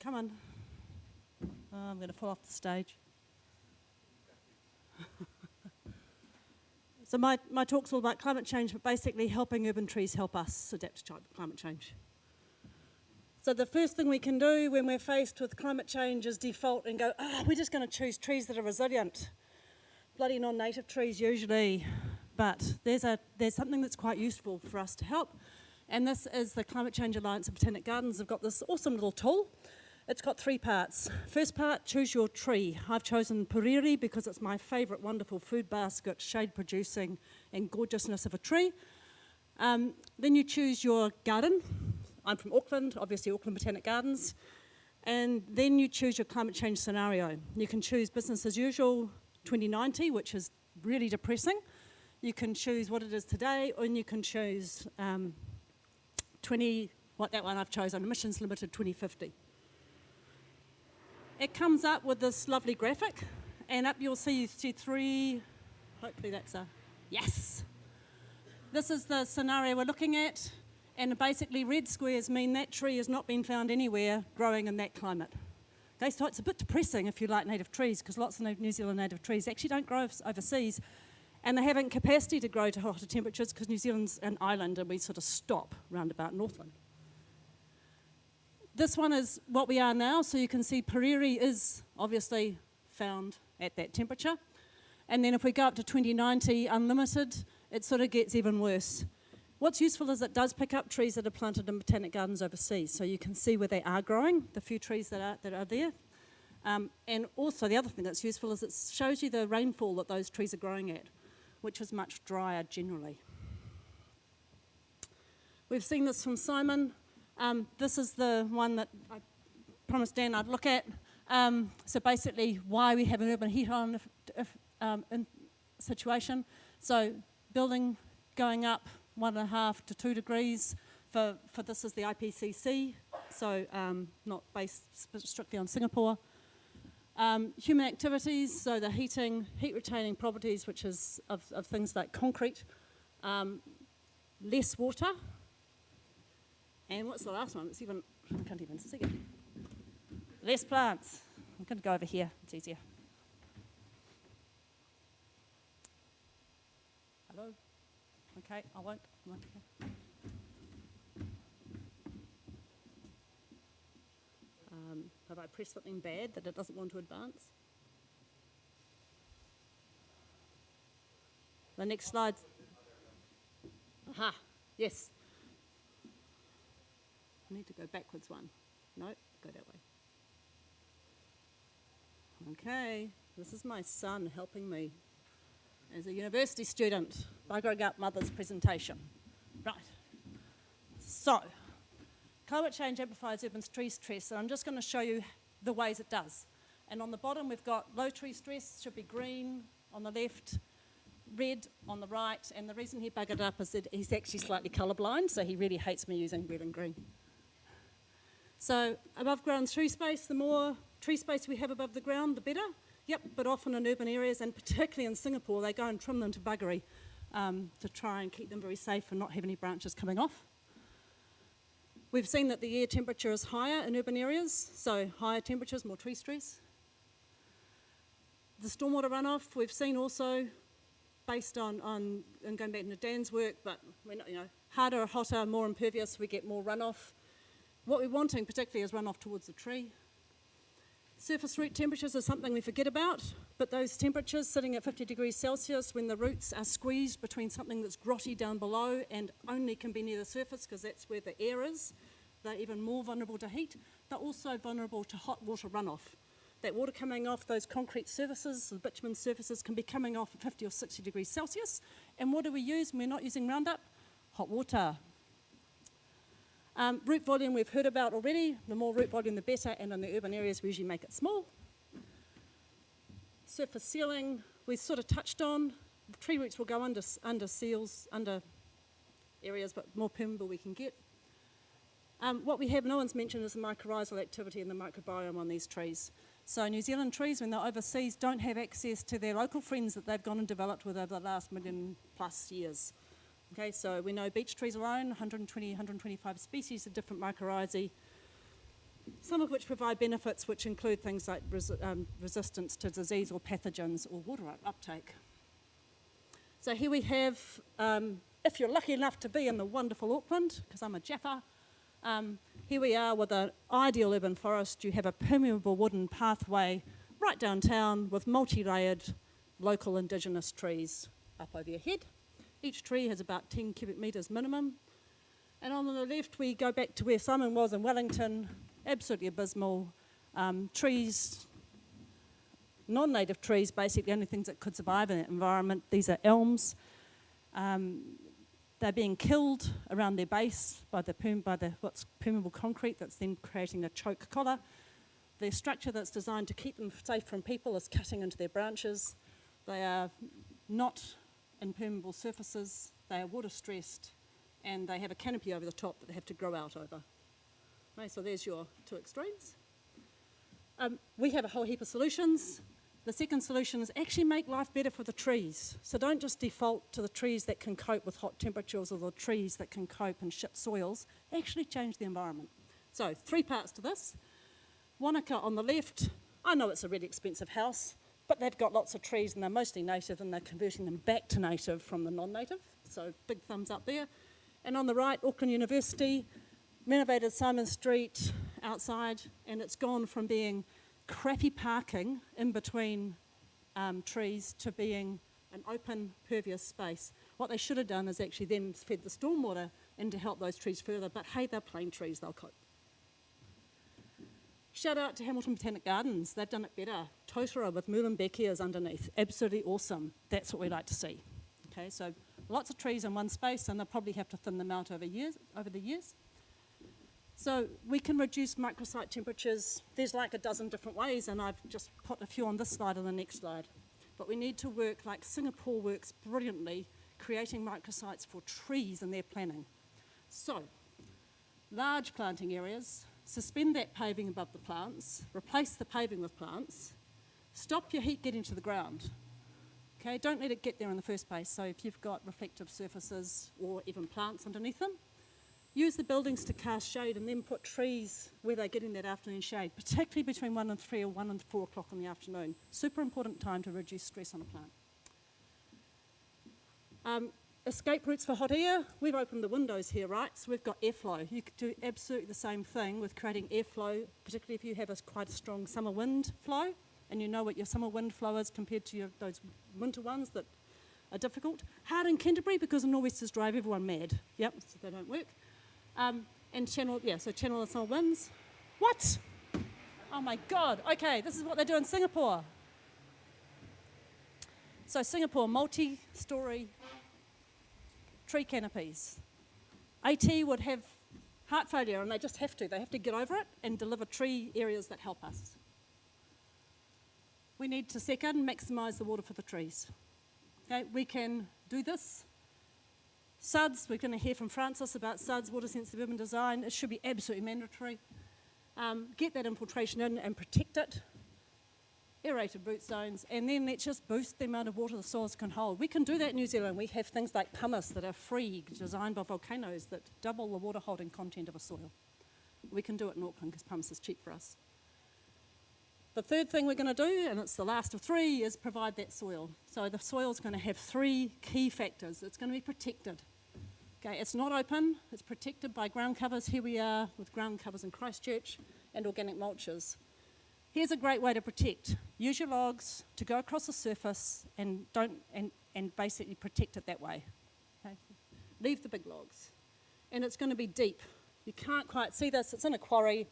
come on. Oh, I'm going to fall off the stage. So my talk's all about climate change, but basically helping urban trees help us adapt to climate change. So the first thing we can do when we're faced with climate change is default and go, we're just going to choose trees that are resilient. Bloody non-native trees usually, but there's something that's quite useful for us to help. And this is the Climate Change Alliance of Botanic Gardens. They've got this awesome little tool. It's got 3 parts. First part, choose your tree. I've chosen Puriri because it's my favourite wonderful food basket, shade producing and gorgeousness of a tree. Then you choose your garden. I'm from Auckland, obviously Auckland Botanic Gardens. And then you choose your climate change scenario. You can choose business as usual 2090, which is really depressing. You can choose what it is today, or you can choose that one I've chosen, emissions limited 2050. It comes up with this lovely graphic, and up you see 3, hopefully that's a yes. This is the scenario we're looking at, and basically red squares mean that tree has not been found anywhere growing in that climate. Okay, so it's a bit depressing if you like native trees, because lots of New Zealand native trees actually don't grow overseas, and they haven't capacity to grow to hotter temperatures because New Zealand's an island and we sort of stop round about Northland. This one is what we are now, so you can see Puriri is obviously found at that temperature. And then if we go up to 2090 unlimited, it sort of gets even worse. What's useful is it does pick up trees that are planted in botanic gardens overseas, so you can see where they are growing, the few trees that are there. And also the other thing that's useful is it shows you the rainfall that those trees are growing at, which is much drier generally. We've seen this from Simon. This is the one that I promised Dan I'd look at. So basically why we have an urban heat island situation. So building going up 1.5 to 2 degrees for this is the IPCC, so not based strictly on Singapore. Human activities, so the heat retaining properties, which is of things like concrete, less water, and what's the last one? I can't even see it. Less plants. I'm going to go over here, it's easier. Hello? Okay, I won't. Have I pressed something bad that it doesn't want to advance? The next slide. Aha, yes. I need to go backwards one. No, go that way. Okay, this is my son helping me as a university student, buggering up mother's presentation. Right, so climate change amplifies urban tree stress, and I'm just going to show you the ways it does. And on the bottom we've got low tree stress, should be green on the left, red on the right, and the reason he buggered up is that he's actually slightly colourblind, so he really hates me using red and green. So above ground tree space, the more tree space we have above the ground, the better. Yep, but often in urban areas, and particularly in Singapore, they go and trim them to buggery to try and keep them very safe and not have any branches coming off. We've seen that the air temperature is higher in urban areas, so higher temperatures, more tree stress. The stormwater runoff, we've seen also, based on and going back to Dan's work, but we're not, harder, hotter, more impervious, we get more runoff. What we're wanting particularly is runoff towards the tree. Surface root temperatures are something we forget about, but those temperatures sitting at 50 degrees Celsius when the roots are squeezed between something that's grotty down below and only can be near the surface because that's where the air is, they're even more vulnerable to heat. They're also vulnerable to hot water runoff. That water coming off those concrete surfaces, the bitumen surfaces, can be coming off at 50 or 60 degrees Celsius. And what do we use when we're not using Roundup? Hot water. Root volume we've heard about already. The more root volume the better, and in the urban areas we usually make it small. Surface sealing we sort of touched on. The tree roots will go under seals, under areas, but more permeable we can get. What we have, no one's mentioned, is the mycorrhizal activity and the microbiome on these trees. So New Zealand trees, when they're overseas, don't have access to their local friends that they've gone and developed with over the last 1,000,000+ years. Okay, so we know beech trees alone, 120, 125 species of different mycorrhizae. some of which provide benefits which include things like resistance to disease or pathogens or water uptake. So here we have, if you're lucky enough to be in the wonderful Auckland, because I'm a Jaffa, here we are with an ideal urban forest. You have a permeable wooden pathway right downtown with multi-layered local indigenous trees up over your head. Each tree has about 10 cubic metres minimum. And on the left, we go back to where Simon was in Wellington, absolutely abysmal. Trees, non-native trees, basically, only things that could survive in that environment. These are elms. They're being killed around their base by what's permeable concrete that's then creating a choke collar. The structure that's designed to keep them safe from people is cutting into their branches. They are not impermeable surfaces. They are water stressed, and they have a canopy over the top that they have to grow out over. Okay, so there's your two extremes. We have a whole heap of solutions. The second solution is actually make life better for the trees. So don't just default to the trees that can cope with hot temperatures or the trees that can cope in shit soils. Actually change the environment. So 3 parts to this. Wanaka on the left. I know it's a really expensive house, but they've got lots of trees and they're mostly native and they're converting them back to native from the non-native. So big thumbs up there. And on the right, Auckland University, renovated Simon Street outside, and it's gone from being crappy parking in between trees to being an open, pervious space. What they should have done is actually then fed the stormwater in to help those trees further, but hey, they're plain trees, they'll cope. Shout out to Hamilton Botanic Gardens, they've done it better. Totara with Muhlenbeckias underneath, absolutely awesome. That's what we like to see. Okay, so lots of trees in one space, and they'll probably have to thin them out over the years. So we can reduce microsite temperatures. There's like a dozen different ways, and I've just put a few on this slide and the next slide. But we need to work like Singapore works brilliantly, creating microsites for trees in their planning. So, large planting areas, suspend that paving above the plants, replace the paving with plants, stop your heat getting to the ground. Okay, don't let it get there in the first place. So if you've got reflective surfaces or even plants underneath them, use the buildings to cast shade and then put trees where they're getting that afternoon shade, particularly between 1 and 3 or 1 and 4 o'clock in the afternoon. Super important time to reduce stress on a plant. Escape routes for hot air. We've opened the windows here, right? So we've got airflow. You could do absolutely the same thing with creating airflow, particularly if you have quite a strong summer wind flow, and you know what your summer wind flow is compared to those winter ones that are difficult. Hard in Canterbury because the nor'westers drive everyone mad. Yep, so they don't work. And channel the summer winds. What? Oh my God. Okay, this is what they do in Singapore. So Singapore, multi-storey tree canopies. AT would have heart failure and they just have to. They have to get over it and deliver tree areas that help us. We need to second maximise the water for the trees. Okay, we can do this. SUDS, we're going to hear from Francis about SUDS, water sensitive urban design. It should be absolutely mandatory. Get that infiltration in and protect it. Aerated root zones, and then let's just boost the amount of water the soils can hold. We can do that in New Zealand. We have things like pumice that are free, designed by volcanoes that double the water holding content of a soil. We can do it in Auckland because pumice is cheap for us. The third thing we're going to do, and it's the last of 3, is provide that soil. So the soil's going to have 3 key factors. It's going to be protected. Okay, it's not open, it's protected by ground covers. Here we are with ground covers in Christchurch and organic mulches. Here's a great way to protect. Use your logs to go across the surface and basically protect it that way. Okay? Leave the big logs. And it's going to be deep. You can't quite see this. It's in a quarry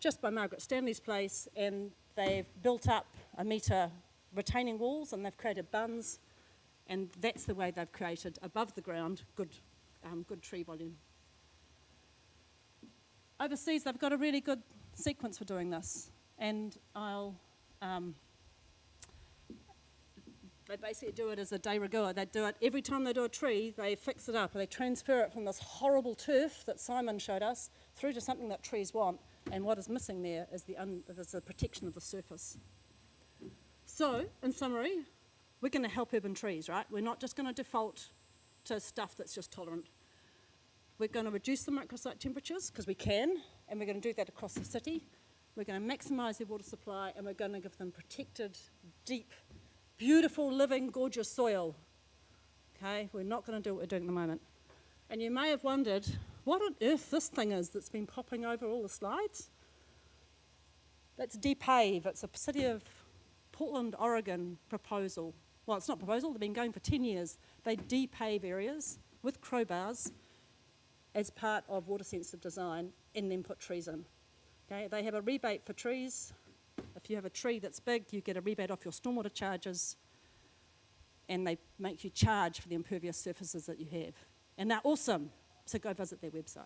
just by Margaret Stanley's place, and they've built up 1 metre retaining walls and they've created bunds, and that's the way they've created above the ground good tree volume. Overseas, they've got a really good sequence for doing this. And they basically do it as a de rigueur. They do it every time they do a tree, they fix it up. They transfer it from this horrible turf that Simon showed us through to something that trees want. And what is missing there is the protection of the surface. So, in summary, we're going to help urban trees, right? We're not just going to default to stuff that's just tolerant. we're going to reduce the microsite temperatures, because we can, and we're going to do that across the city. We're going to maximise their water supply, and we're going to give them protected, deep, beautiful, living, gorgeous soil. Okay, we're not going to do what we're doing at the moment. And you may have wondered what on earth this thing is that's been popping over all the slides. That's Depave. It's a City of Portland, Oregon proposal. Well, it's not proposal, they've been going for 10 years. They depave areas with crowbars as part of water sensitive design and then put trees in. Okay, they have a rebate for trees. If you have a tree that's big, you get a rebate off your stormwater charges, and they make you charge for the impervious surfaces that you have. And they're awesome, so go visit their website.